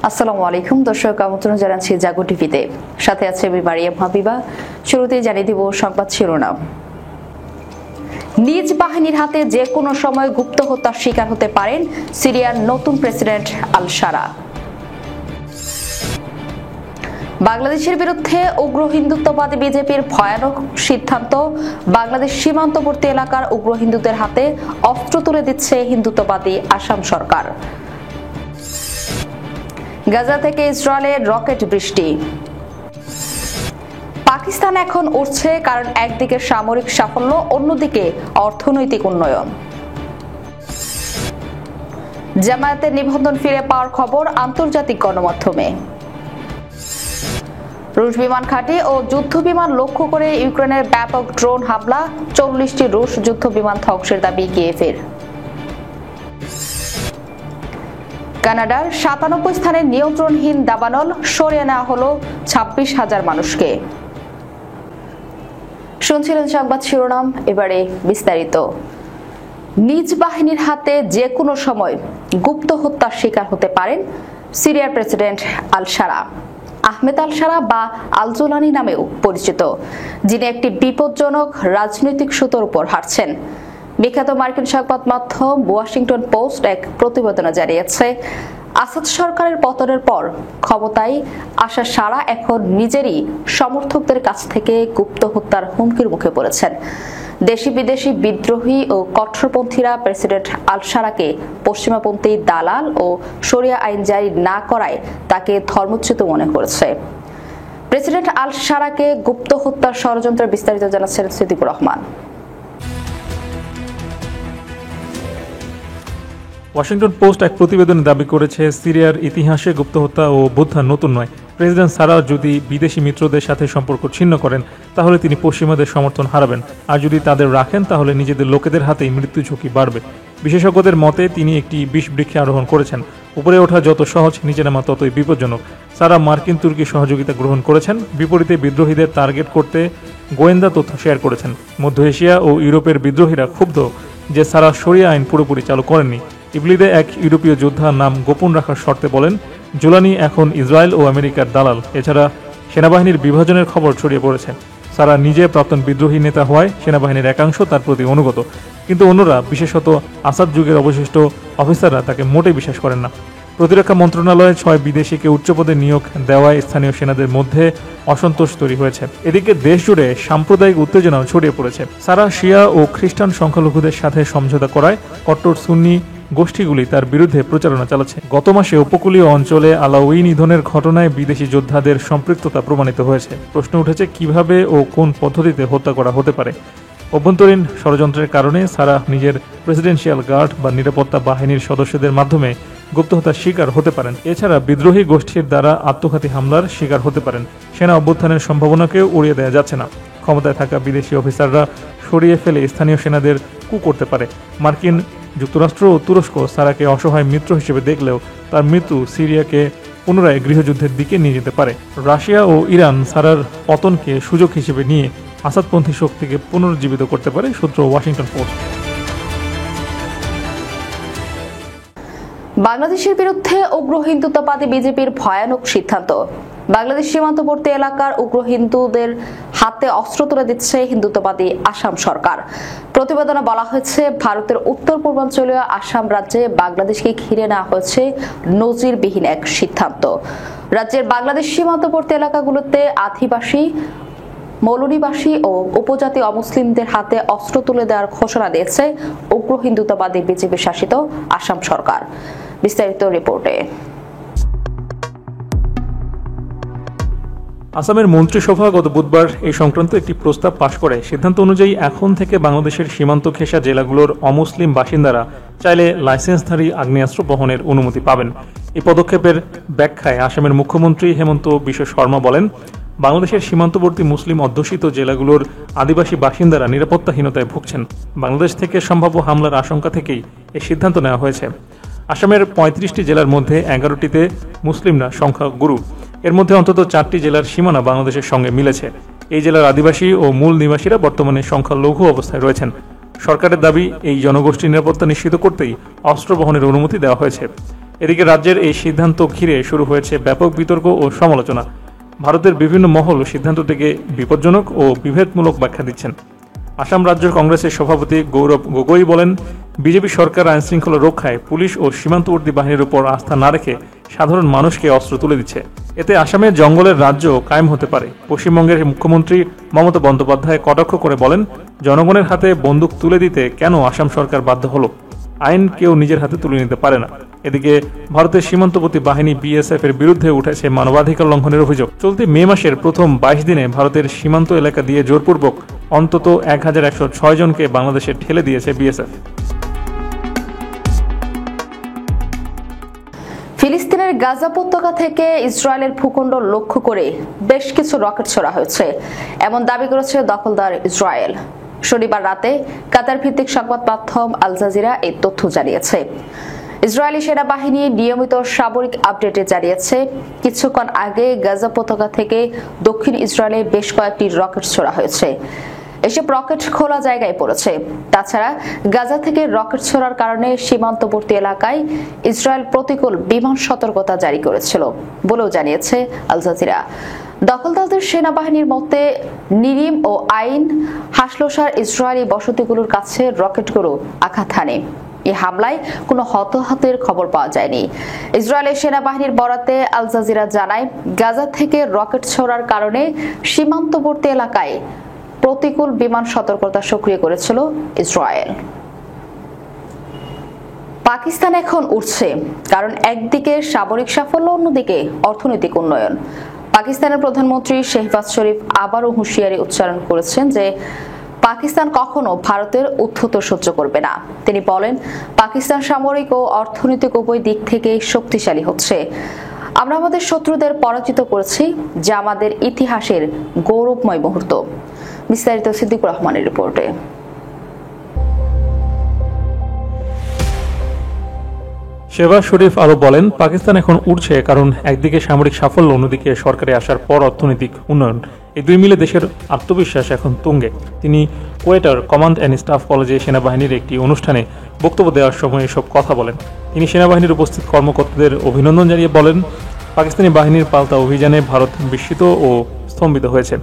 আসসালামু আলাইকুম দর্শক, আমন্ত্রণ জানাচ্ছি জাগো টিভিতে। সাথে আছে আমি মারিয়াম হাবিবা। শুরুতেই জানিয়ে দিব সংবাদ শিরোনাম। নিজ বাহিনীর হাতে যে কোনো সময় গুপ্ত হত্যার শিকার হতে পারেন সিরিয়ার নতুন প্রেসিডেন্ট আল শারা। বাংলাদেশের বিরুদ্ধে উগ্র হিন্দুত্ববাদী বিজেপির ভয়ানক সিদ্ধান্ত। বাংলাদেশ সীমান্তবর্তী এলাকার উগ্র হিন্দুদের হাতে অস্ত্র তুলে দিচ্ছে হিন্দুত্ববাদী আসাম সরকার। গাজা থেকে ইসরায়েলের রকেট বৃষ্টি। পাকিস্তান এখন উঠছে, কারণ একদিকে সামরিক সাফল্য, অন্যদিকে অর্থনৈতিক উন্নয়ন। জামায়াতের নিবন্ধন ফিরে পাওয়ার খবর আন্তর্জাতিক গণমাধ্যমে। রুশ বিমান ঘাঁটি ও যুদ্ধ বিমান লক্ষ্য করে ইউক্রেনের ব্যাপক ড্রোন হামলা। 40টি রুশ যুদ্ধ বিমান ধ্বংসের দাবি কিয়েভের। কানাডার 97 স্থানে নিয়ন্ত্রণহীন দাবানল, সরিয়ে নেওয়া হলো 26,000 মানুষকে। শুনছিলেন সংবাদ শিরোনাম, এবারে বিস্তারিত। নিজ বাহিনীর হাতে যে কোনো সময় গুপ্ত হত্যার শিকার হতে পারেন সিরিয়ার প্রেসিডেন্ট আল শারা। আহমেদ আল শারা বা আল জুলানি নামেও পরিচিত, যিনি একটি বিপজ্জনক রাজনৈতিক সুতোর উপর হাঁটছেন। বিখ্যাত মার্কিন সংবাদ মাধ্যম ওয়াশিংটন পোস্ট এক প্রতিবেদনে জানিয়েছে, আসাদ সরকারের পতনের পর ক্ষমতায় আসা শারা এখন নিজেরই সমর্থকদের কাছ থেকে গুপ্ত হত্যার হুমকির মুখে পড়েছেন। দেশি বিদেশি বিদ্রোহী ও কট্টরপন্থীরা প্রেসিডেন্ট আল শারাকে পশ্চিমাপন্থী দালাল ও শরিয়া আইন জারি না করায় তাকে ধর্মচ্যুত মনে করেছে। প্রেসিডেন্ট আল শারাকে গুপ্ত হত্যার ষড়যন্ত্রের বিস্তারিত জানাচ্ছেন সিদ্দিকুর রহমান। ওয়াশিংটন পোস্ট এক প্রতিবেদনে দাবি করেছে, সিরিয়ার ইতিহাসে গুপ্ত হত্যা ও অভ্যুত্থান নতুন নয়। প্রেসিডেন্ট শারা যদি বিদেশি মিত্রদের সাথে সম্পর্ক ছিন্ন করেন, তাহলে তিনি পশ্চিমাদের সমর্থন হারাবেন, আর যদি তাদের রাখেন তাহলে নিজেদের লোকেদের হাতেই মৃত্যু ঝুঁকি বাড়বে। বিশেষজ্ঞদের মতে তিনি একটি বিষ বৃক্ষে আরোহণ করেছেন। উপরে ওঠা যত সহজ, নিচে নামা ততই বিপজ্জনক। শারা মার্কিন তুর্কি সহযোগিতা গ্রহণ করেছেন, বিপরীতে বিদ্রোহীদের টার্গেট করতে গোয়েন্দা তথ্য শেয়ার করেছেন। মধ্য এশিয়া ও ইউরোপের বিদ্রোহীরা ক্ষুব্ধ যে শারা শরিয়া আইন পুরোপুরি চালু করেননি। ইবলিদে এক ইউরোপীয় যোদ্ধার নাম গোপন রাখার শর্তে বলেন, জুলানি এখন ইসরায়েল ও আমেরিকার দালাল। এছাড়া সেনাবাহিনীর বিভাজনের খবর ছড়িয়ে পড়েছে। শারা নিজে প্রাক্তন বিদ্রোহী নেতা হওয়ায় সেনাবাহিনীর একাংশ তার প্রতি অনুগত, কিন্তু অন্যরা, বিশেষত আসাদ যুগের অবশিষ্ট অফিসাররা তাকে মোটেই বিশ্বাস করেন না। প্রতিরক্ষা মন্ত্রণালয়ে 6 বিদেশিকে উচ্চপদে নিয়োগ দেওয়ায় স্থানীয় সেনাদের মধ্যে অসন্তোষ তৈরি হয়েছে। এদিকে দেশ জুড়ে সাম্প্রদায়িক উত্তেজনাও ছড়িয়ে পড়েছে। শারা শিয়া ও খ্রিস্টান সংখ্যালঘুদের সাথে সমঝোতা করায় কট্টর সুন্নি গোষ্ঠীগুলি তার বিরুদ্ধে প্রচারণা চালাচ্ছে। গত মাসে উপকূলীয় অঞ্চলে আলাউই নিধনের ঘটনায় বিদেশি যোদ্ধাদের সম্পৃক্ততা প্রমাণিত হয়েছে। প্রশ্ন উঠেছে, কিভাবে ও কোন পদ্ধতিতে হত্যা করা হতে পারে। অভ্যন্তরীণ ষড়যন্ত্রের কারণে শারা নিজের প্রেসিডেন্সিয়াল গার্ড বা নিরাপত্তা বাহিনীর সদস্যদের মাধ্যমে গুপ্ত হত্যার শিকার হতে পারেন। এছাড়া বিদ্রোহী গোষ্ঠীর দ্বারা আত্মঘাতী হামলার শিকার হতে পারেন। সেনা অভ্যুত্থানের সম্ভাবনাকেও উড়িয়ে দেওয়া যাচ্ছে না। ক্ষমতায় থাকা বিদেশি অফিসাররা সরিয়ে ফেলে স্থানীয় সেনাদের কু করতে পারে। মার্কিন যুক্তরাষ্ট্র ও তুরস্ক শারাকে অসহায় মিত্র হিসেবে দেখলেও তার মৃত্যু সিরিয়াকে পুনরায় গৃহযুদ্ধের দিকে নিয়ে যেতে পারে। রাশিয়া ও ইরান শারার পতনকে সুযোগ হিসেবে নিয়ে আসাদপন্থী শক্তিকে পুনরুজ্জীবিত করতে পারে, সূত্র ওয়াশিংটন পোস্ট। বাংলাদেশের বিরুদ্ধে উগ্র হিন্দুত্ববাদী বিজেপির ভয়ানক সিদ্ধান্ত। বাংলাদেশ সীমান্তবর্তী এলাকার উগ্র হিন্দুদের হাতে অস্ত্র তুলে দিচ্ছে হিন্দুত্ববাদী আসাম সরকার। প্রতিবেদনে বলা হয়েছে, ভারতের উত্তর পূর্বাঞ্চলীয় আসাম রাজ্যে বাংলাদেশকে ঘিরে নেওয়া হয়েছে নজিরবিহীন এক সিদ্ধান্ত। রাজ্যের বাংলাদেশ সীমান্তবর্তী এলাকাগুলোতে আদিবাসী, মৌলনিবাসী ও উপজাতি অমুসলিমদের হাতে অস্ত্র তুলে দেওয়ার ঘোষণা দিয়েছে উগ্র হিন্দুত্ববাদী বিজেপি শাসিত আসাম সরকার। বিস্তারিত রিপোর্টে। আসামের মন্ত্রিসভা গত বুধবার এই সংক্রান্ত একটি প্রস্তাব পাশ করে। সিদ্ধান্ত অনুযায়ী এখন থেকে বাংলাদেশের সীমান্ত ঘেঁষা জেলাগুলোর অমুসলিম বাসিন্দারা চাইলে লাইসেন্সধারী আগ্নেয়াস্ত্র বহনের অনুমতি পাবেন। এই পদক্ষেপের ব্যাখ্যায় আসামের মুখ্যমন্ত্রী হেমন্ত বিশ্ব শর্মা বলেন, বাংলাদেশের সীমান্তবর্তী মুসলিম অধ্যুষিত জেলাগুলোর আদিবাসী বাসিন্দারা নিরাপত্তাহীনতায় ভুগছেন। বাংলাদেশ থেকে সম্ভাব্য হামলার আশঙ্কা থেকেই এই সিদ্ধান্ত নেওয়া হয়েছে। আসামের 35টি জেলার মধ্যে 11টিতে মুসলিমরা সংখ্যাগুরু। এর মধ্যে অন্তত 4টি জেলার সীমানা বাংলাদেশের সঙ্গে মিলেছে। এই জেলার আদিবাসী ও মূল নিবাসীরা বর্তমানে সংখ্যালঘু অবস্থায় রয়েছেন। সরকারের দাবি, এই জনগোষ্ঠীর নিরাপত্তা নিশ্চিত করতেই অস্ত্র বহনের অনুমতি দেওয়া হয়েছে। এদিকে রাজ্যের এই সিদ্ধান্ত ঘিরে শুরু হয়েছে ব্যাপক বিতর্ক ও সমালোচনা। ভারতের বিভিন্ন মহল সিদ্ধান্তটিকে বিপজ্জনক ও বিভেদমূলক ব্যাখ্যা দিচ্ছেন। আসাম রাজ্য কংগ্রেসের সভাপতি গৌরব গগৈ বলেন, বিজেপি সরকার আইনশৃঙ্খলা রক্ষায় পুলিশ ও সীমান্তবর্তী বাহিনীর উপর আস্থা না রেখে সাধারণ মানুষকে অস্ত্র তুলে দিচ্ছে। এতে আসামের জঙ্গলের রাজ্য কায়েম হতে পারে। পশ্চিমবঙ্গের মুখ্যমন্ত্রী মমতা বন্দ্যোপাধ্যায় কটাক্ষ করে বলেন, জনগণের হাতে বন্দুক তুলে দিতে কেন আসাম সরকার বাধ্য হলো? আইন কেউ নিজের হাতে তুলে নিতে পারে না। এদিকে ভারতের সীমান্তবর্তী বাহিনী বিএসএফ এর বিরুদ্ধে উঠেছে মানবাধিকার লঙ্ঘনের অভিযোগ। চলতি মে মাসের প্রথম 22 দিনে ভারতের সীমান্ত এলাকা দিয়ে জোরপূর্বক অন্তত 1106 জনকে বাংলাদেশে ঠেলে দিয়েছে বিএসএফ। ফিলিস্তিনের গাজা উপত্যকা থেকে ইসরায়েলের ভূখণ্ড লক্ষ্য করে বেশ কিছু রকেট ছোড়া হয়েছে, এমন দাবি করেছে দখলদার ইসরায়েল। শনিবার রাতে কাতার ভিত্তিক সংবাদ মাধ্যম আল জাজিরা এই তথ্য জানিয়েছে। ইসরায়েলি সেনাবাহিনী নিয়মিত সামরিক আপডেটে জানিয়েছে, কিছুক্ষণ আগে গাজা উপত্যকা থেকে দক্ষিণ ইসরায়েলে বেশ কয়েকটি রকেট ছোড়া হয়েছে। এসব রকেট খোলা জায়গায় পড়েছে। তাছাড়া গাজা থেকে রকেট ছোড়ার কারণে সীমান্তবর্তী এলাকায় ইসরায়েল প্রতিকূল বিমান সতর্কতা জারি করেছিল বলেও জানিয়েছে আল জাজিরা। দখলদারদের সেনাবাহিনীর মতে নিরিম ও আইন হাসলোসার ইসরায়েলি বসতিগুলোর কাছে রকেটগুলো আঘাত হানে। এই হামলায় কোনো হতাহতের খবর পাওয়া যায়নি। ইসরায়েলের সেনাবাহিনীর বরাতে আল জাজিরা জানায়, গাজা থেকে রকেট ছোড়ার কারণে সীমান্তবর্তী এলাকায় প্রতিকূল বিমান সতর্কতা সক্রিয় করেছিল ইসরায়েল। পাকিস্তান এখন উঠছে, কারণ একদিকে সামরিক সাফল্য, অন্যদিকে অর্থনৈতিক উন্নয়ন। পাকিস্তানের প্রধানমন্ত্রী শেহবাজ শরীফ আবারও হুঁশিয়ারি উচ্চারণ করেছেন যে পাকিস্তান কখনো ভারতের উদ্ধত সহ্য করবে না। তিনি বলেন, পাকিস্তান সামরিক ও অর্থনৈতিক উভয় দিক থেকে শক্তিশালী হচ্ছে। আমরা আমাদের শত্রুদের পরাজিত করেছি, যা আমাদের ইতিহাসের গৌরবময় মুহূর্ত। বিস্তারিত সিদ্দিকুর রহমানের রিপোর্টে। শেহবাজ শরীফ আরও বলেন, পাকিস্তান এখন উঠছে কারণ একদিকে সামরিক সাফল্য, অন্যদিকে সরকারে আসার পর অর্থনৈতিক উন্নয়ন। এই দুই মিলে দেশের আত্মবিশ্বাস এখন তুঙ্গে। তিনি কোয়েটার কমান্ড অ্যান্ড স্টাফ কলেজে সেনাবাহিনীর একটি অনুষ্ঠানে বক্তব্য দেওয়ার সময় এসব কথা বলেন। তিনি সেনাবাহিনীর উপস্থিত কর্মকর্তাদের অভিনন্দন জানিয়ে বলেন, পাকিস্তানি বাহিনীর পাল্টা অভিযানে ভারত বিস্মিত ও স্তম্ভিত হয়েছে।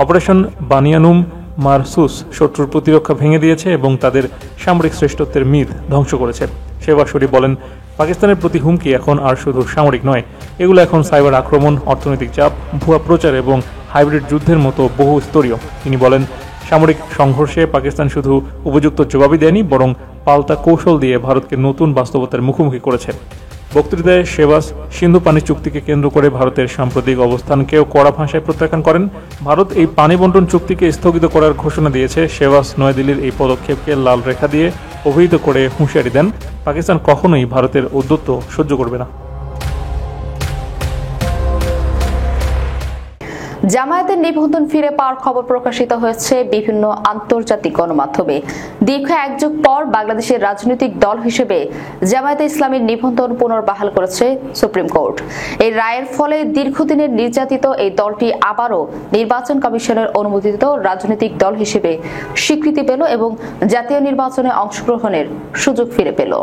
অপারেশন বানিয়ানুম মারসুস শত্রুর প্রতিরক্ষা ভেঙে দিয়েছে এবং তাদের সামরিক শ্রেষ্ঠত্বের মিথ ধ্বংস করেছে। শেহবাজ শরীফ বলেন, পাকিস্তানের প্রতি হুমকি এখন আর শুধু সামরিক নয়, এগুলো এখন সাইবার আক্রমণ, অর্থনৈতিক চাপ, ভুয়া প্রচার এবং হাইব্রিড যুদ্ধের মতো বহু স্তরীয়। তিনি বলেন, সামরিক সংঘর্ষে পাকিস্তান শুধু উপযুক্ত জবাবই দেয়নি, বরং পাল্টা কৌশল দিয়ে ভারতকে নতুন বাস্তবতার মুখোমুখি করেছে। বক্তৃতায় শেহবাজ সিন্ধু পানি চুক্তিকে কেন্দ্র করে ভারতের সাম্প্রতিক অবস্থানকেও কড়া ভাষায় প্রত্যাখ্যান করেন। ভারত এই পানি বন্টন চুক্তিকে স্থগিত করার ঘোষণা দিয়েছে। শেহবাজ নয়াদিল্লির এই পদক্ষেপকে লাল রেখা দিয়ে অভিহিত করে হুঁশিয়ারি দেন, পাকিস্তান কখনোই ভারতের ঔদ্ধত্য সহ্য করবে না। জামায়াতের নিবন্ধন ফিরে পাওয়ার খবর প্রকাশিত হয়েছে বিভিন্ন আন্তর্জাতিক গণমাধ্যমে। দীর্ঘ এক যুগ পর বাংলাদেশের রাজনৈতিক দল হিসেবে জামায়াতে ইসলামীর নিবন্ধন পুনর্বহাল করেছে সুপ্রিম কোর্ট। এই রায়ের ফলে দীর্ঘদিনের নির্যাতিত এই দলটি আবারও নির্বাচন কমিশনের অনুমোদিত রাজনৈতিক দল হিসেবে স্বীকৃতি পেল এবং জাতীয় নির্বাচনে অংশগ্রহণের সুযোগ ফিরে পেল।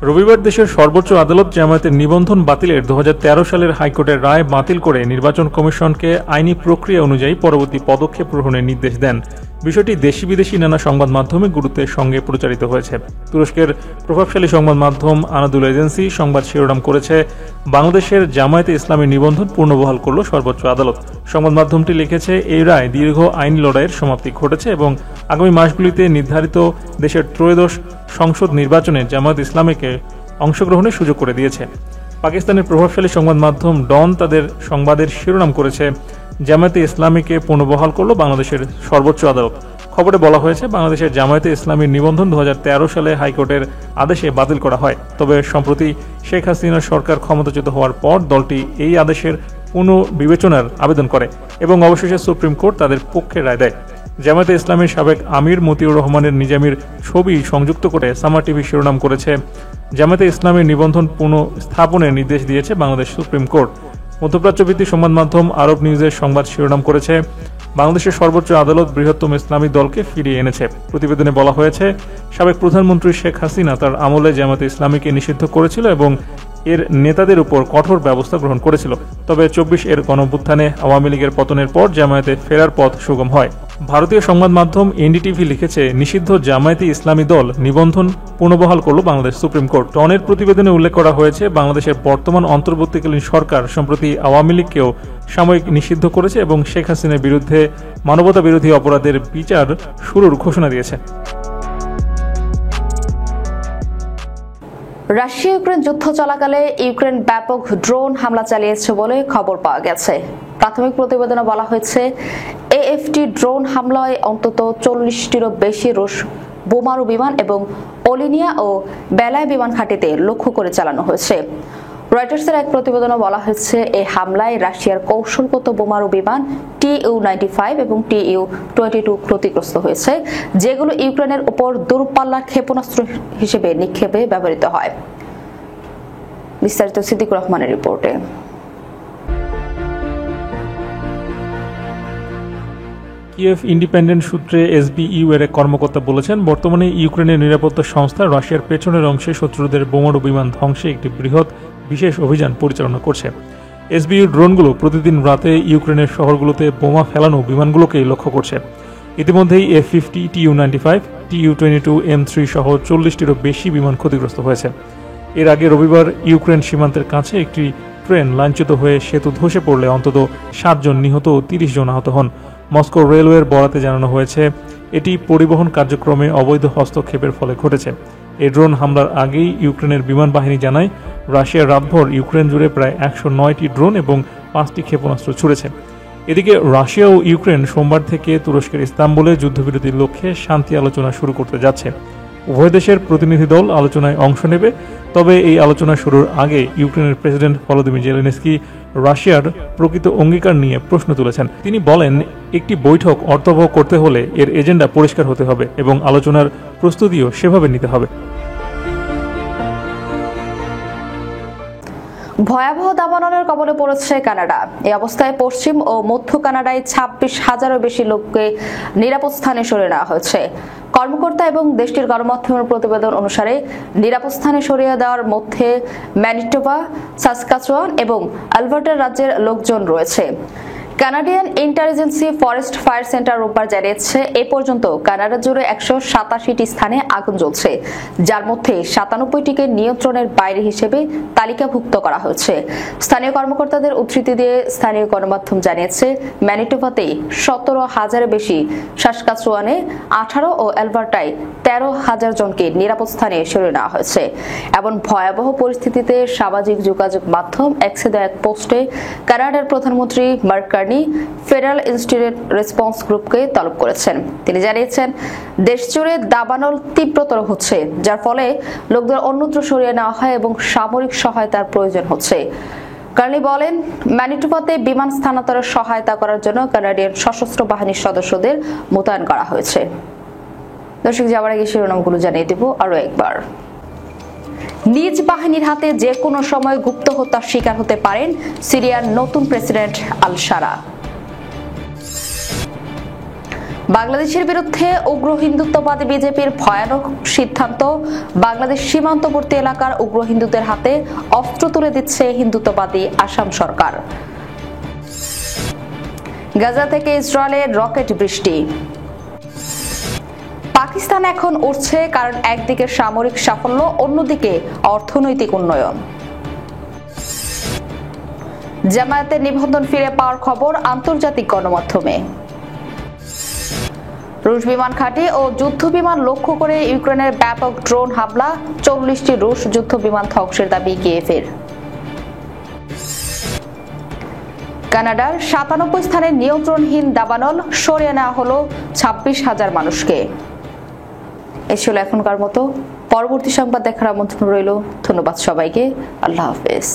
রবিবার দেশের সর্বোচ্চ আদালত জামায়াতের নিবন্ধন বাতিলের 2013 সালের হাইকোর্টের রায় বাতিল করে নির্বাচন কমিশনকে আইনি প্রক্রিয়া অনুযায়ী পরবর্তী পদক্ষেপ গ্রহণের নির্দেশ দেন। বিষয়টি দেশি বিদেশি নানা সংবাদ মাধ্যমে গুরুত্বের সঙ্গে প্রচারিত হয়েছে। তুরস্কের প্রভাবশালী সংবাদ মাধ্যম আনাদুল এজেন্সি সংবাদ শিরোনাম করেছে, বাংলাদেশের জামায়াতে ইসলামী নিবন্ধন পুনর্বহাল করল সর্বোচ্চ আদালত। সংবাদ মাধ্যমটি লিখেছে, এই রায় দীর্ঘ আইনি লড়াইয়ের সমাপ্তি ঘটেছে এবং আগামী মাসগুলিতে নির্ধারিত দেশের ত্রয়োদশ সংসদ নির্বাচনে জামায়াত ইসলামীকে অংশগ্রহণের সুযোগ করে দিয়েছে। পাকিস্তানের প্রভাবশালী সংবাদ মাধ্যম ডন তাদের সংবাদের শিরোনাম করেছে, জামায়াতে ইসলামীকে পুনর্বহাল করল বাংলাদেশের সর্বোচ্চ আদালত। খবরে বলা হয়েছে, বাংলাদেশের জামায়াতে ইসলামীর নিবন্ধন 2013 সালে হাইকোর্টের আদেশে বাতিল করা হয়। তবে সম্প্রতি শেখ হাসিনার সরকার ক্ষমতাচ্যুত হওয়ার পর দলটি এই আদেশের পুনর্বিবেচনার আবেদন করে এবং অবশেষে সুপ্রিম কোর্ট তাদের পক্ষে রায় দেয়। জামায়াতে ইসলামীর সাবেক আমির মতিউর রহমানের নিজামীর ছবি সংযুক্ত করে সামার টিভি শিরোনাম করেছে, জামায়াতে ইসলামীর নিবন্ধন পুনঃস্থাপনের নির্দেশ দিয়েছে বাংলাদেশ সুপ্রিম কোর্ট। মধ্যপ্রাচ্য ভিত্তিক সংবাদ মাধ্যম আরব নিউজের সংবাদ শিরোনাম করেছে, বাংলাদেশের সর্বোচ্চ আদালত বৃহত্তম ইসলামী দলকে ফিরিয়ে এনেছে। প্রতিবেদনে বলা হয়েছে, সাবেক প্রধানমন্ত্রী শেখ হাসিনা তার আমলে জামায়াতে ইসলামীকে নিষিদ্ধ করেছিল এবং এর নেতাদের উপর কঠোর ব্যবস্থা গ্রহণ করেছিল। তবে 24 এর গণঅভ্যুত্থানে আওয়ামী লীগের পতনের পর জামায়াতে ফেরার পথ সুগম হয়। ভারতীয় সংবাদ মাধ্যম এনডিটিভি লিখেছে, নিষিদ্ধ জামায়াতে ইসলামী দল নিবন্ধন পুনর্বহাল করল বাংলাদেশ সুপ্রিম কোর্ট। টনের প্রতিবেদনে উল্লেখ করা হয়েছে, বাংলাদেশের বর্তমান অন্তর্বর্তীকালীন সরকার সম্প্রতি আওয়ামী লীগকেও সাময়িক নিষিদ্ধ করেছে এবং শেখ হাসিনার বিরুদ্ধে মানবতা বিরোধী অপরাধের বিচার শুরুর ঘোষণা দিয়েছে। রাশিয়া ইউক্রেন যুদ্ধ চলাকালে ইউক্রেন ব্যাপক ড্রোন হামলা চালিয়েছে বলে খবর পাওয়া গেছে। প্রাথমিক প্রতিবেদনে বলা হয়েছে, এএফটি ড্রোন হামলায় অন্তত 40টিরও বেশি রুশ বোমারু বিমান এবং ওলিনিয়া ও বেলায় বিমান ঘাঁটিতে লক্ষ্য করে চালানো হয়েছে। রয়টার্সের এক প্রতিবেদনে বলা হয়েছে, এই হামলায় রাশিয়ার কৌশলগত বোমারু বিমান TU-95 এবং TU-22 ক্ষতিগ্রস্ত হয়েছে, যেগুলো ইউক্রেনের উপর দূরপাল্লার ক্ষেপণাস্ত্র হিসেবে নিক্ষেপে ব্যবহৃত হয়। বিস্তারিত সিদ্দিকুর রহমানের রিপোর্টে। কিয়েভ ইন্ডিপেন্ডেন্ট সূত্রে SBU এর এক কর্মকর্তা বলেছেন, বর্তমানে ইউক্রেনের নিরাপত্তা সংস্থা রাশিয়ার পেছনের অংশে শত্রুদের বোমারু বিমান ধ্বংসে একটি বৃহৎ বিশেষ অভিযান পরিচালনা করছে। SBU ড্রোনগুলো প্রতিদিন রাতে ইউক্রেনের শহরগুলোতে বোমা ফেলানো বিমানগুলোকেই লক্ষ্য করছে। ইতিমধ্যেই F-50, TU-95, TU-22, M3 সহ 40টিরও বেশি বিমান ক্ষতিগ্রস্ত হয়েছে। এর আগে রবিবার ইউক্রেন সীমান্তের কাছে একটি ট্রেন লাইনচ্যুত হয়ে সেতু ধসে পড়লে অন্তত 7 জন নিহত ও 30 জন আহত হন। মস্কো রেলওয়ের বরাতে জানানো হয়েছে, এটি পরিবহন কার্যক্রমে অবৈধ হস্তক্ষেপের ফলে ঘটেছে। এই ড্রোন হামলার আগেই ইউক্রেনের বিমান বাহিনী জানায়, রাশিয়ার রাতভর ইউক্রেন জুড়ে প্রায় 109টি ড্রোন এবং 5টি ক্ষেপণাস্ত্র ছুড়েছে। এদিকে রাশিয়া ও ইউক্রেন সোমবার থেকে তুরস্কের ইস্তাম্বুলে যুদ্ধবিরতির লক্ষ্যে শান্তি আলোচনা শুরু করতে যাচ্ছে। উভয় দেশের প্রতিনিধি দল আলোচনায় অংশ নেবে। তবে এই আলোচনা শুরুর আগে ইউক্রেনের প্রেসিডেন্ট ভলোদিমির জেলেনস্কি রাশিয়ার প্রকৃত অঙ্গীকার নিয়ে প্রশ্ন তুলেছেন। তিনি বলেন, একটি বৈঠক অর্থবহ করতে হলে এর এজেন্ডা পরিষ্কার হতে হবে এবং আলোচনার প্রস্তুতিও সেভাবে নিতে হবে। ভয়াবহ দাবানলের কবলে পড়েছে কানাডা। এই অবস্থায় পশ্চিম ও মধ্য কানাডায় 26,000-এরও বেশি লোককে নিরাপদ স্থানে সরিয়ে নেওয়া হয়েছে। কর্মকর্তা এবং দেশটির গণমাধ্যমের প্রতিবেদন অনুসারে নিরাপদ স্থানে সরিয়ে দেওয়ার মধ্যে ম্যানিটোবা, সাসকাচুয়ান এবং আলবার্টা রাজ্যের লোকজন রয়েছে। কানাডিয়ান ইন্টেলিজেন্সি ফরেস্ট ফায়ার সেন্টার রোববার জানিয়েছে, এ পর্যন্ত কানাডা জুড়ে 187টি স্থানে আগুন জ্বলছে, যার মধ্যে 97টিকে নিয়ন্ত্রণের বাইরে হিসেবে তালিকাভুক্ত করা হয়েছে। স্থানীয় কর্মকর্তাদের উদ্ধৃতি দিয়ে স্থানীয় গণমাধ্যম জানিয়েছে, ম্যানিটোবাতে 17,000-এর বেশি, সাসকাচুয়ানে 18 ও অ্যালবার্টায় 13,000 জনকে নিরাপদ স্থানে সরিয়ে নেওয়া হয়েছে। এমন ভয়াবহ পরিস্থিতিতে সামাজিক যোগাযোগ মাধ্যম এক্সে দেওয়া এক পোস্টে কানাডার প্রধানমন্ত্রী মার্ক ফেডারেল ইনস্টিটিউট রেসপন্স গ্রুপকে তলব করেছেন। তিনি জানিয়েছেন, দেশ জুড়ে দাবানল তীব্রতর হচ্ছে, যার ফলে লোকদের অন্যত্র সরিয়ে নেওয়া হয় এবং সামরিক সহায়তার প্রয়োজন হচ্ছে। কার্নি বলেন, ম্যানিটোবাতে বিমান স্থানান্তরের সহায়তা করার জন্য কানাডিয়ান সশস্ত্র বাহিনীর সদস্যদের মোতায়েন করা হয়েছে। দর্শক, যাওয়ার আগে শিরোনামগুলো জানিয়ে দেব আরো একবার। নিজ বাহিনীর হাতে যে কোনো সময় গুপ্ত হত্যার শিকার হতে পারেন সিরিয়ার নতুন প্রেসিডেন্ট আল শারা। বাংলাদেশের বিরুদ্ধে উগ্র হিন্দুত্ববাদী বিজেপির ভয়ানক সিদ্ধান্ত, বাংলাদেশ সীমান্তবর্তী এলাকার উগ্র হিন্দুদের হাতে অস্ত্র তুলে দিচ্ছে হিন্দুত্ববাদী আসাম সরকার। গাজা থেকে ইসরায়েলের রকেট বৃষ্টি। পাকিস্তান এখন উঠছে, কারণ একদিকে সামরিক সাফল্য, অন্যদিকে অর্থনৈতিক উন্নয়ন। জামায়াতের নিবন্ধন ফিরে পাওয়ার খবর আন্তর্জাতিক গণমাধ্যমে। রুশ বিমান ঘাঁটি ও যুদ্ধ বিমান লক্ষ্য করে ইউক্রেনের ব্যাপক ড্রোন হামলা, 40টি রুশ যুদ্ধ বিমান ধ্বংসের দাবি কিয়েভের। কানাডার 97 স্থানে নিয়ন্ত্রণহীন দাবানল, সরিয়ে নেওয়া হলো 26,000 মানুষকে। এই ছিল এখনকার মতো। পরবর্তী সংবাদ দেখার আমন্ত্রণ রইল। ধন্যবাদ সবাইকে। আল্লাহ হাফেজ।